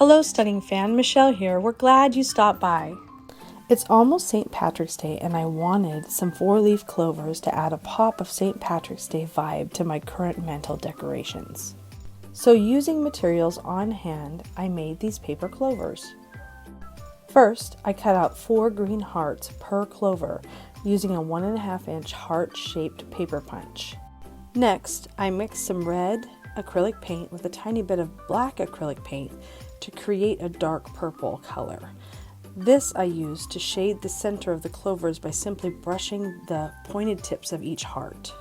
Hello Stunning fan, Michele here. We're glad you stopped by. It's almost St. Patrick's Day and I wanted some 4-leaf clovers to add a pop of St. Patrick's Day vibe to my current mantle decorations. So using materials on hand, I made these paper clovers. First, I cut out 4 green hearts per clover using a 1.5-inch heart-shaped paper punch. Next, I mixed some red acrylic paint with a tiny bit of black acrylic paint to create a dark purple color. This I used to shade the center of the clovers by simply brushing the pointed tips of each heart.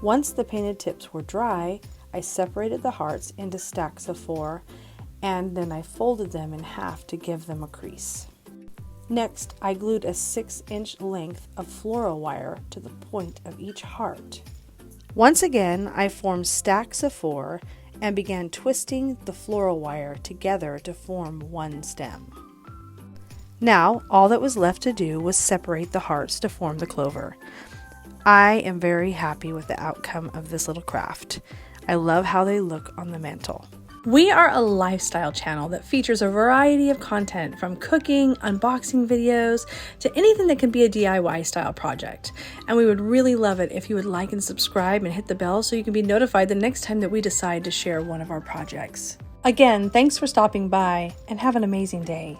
Once the painted tips were dry, I separated the hearts into stacks of 4 and then I folded them in half to give them a crease. Next, I glued a 6-inch length of floral wire to the point of each heart. Once again, I formed stacks of 4 and began twisting the floral wire together to form one stem. Now, all that was left to do was separate the hearts to form the clover. I am very happy with the outcome of this little craft. I love how they look on the mantle. We are a lifestyle channel that features a variety of content from cooking, unboxing videos, to anything that can be a DIY style project. And we would really love it if you would like and subscribe and hit the bell so you can be notified the next time that we decide to share one of our projects. Again, thanks for stopping by and have an amazing day.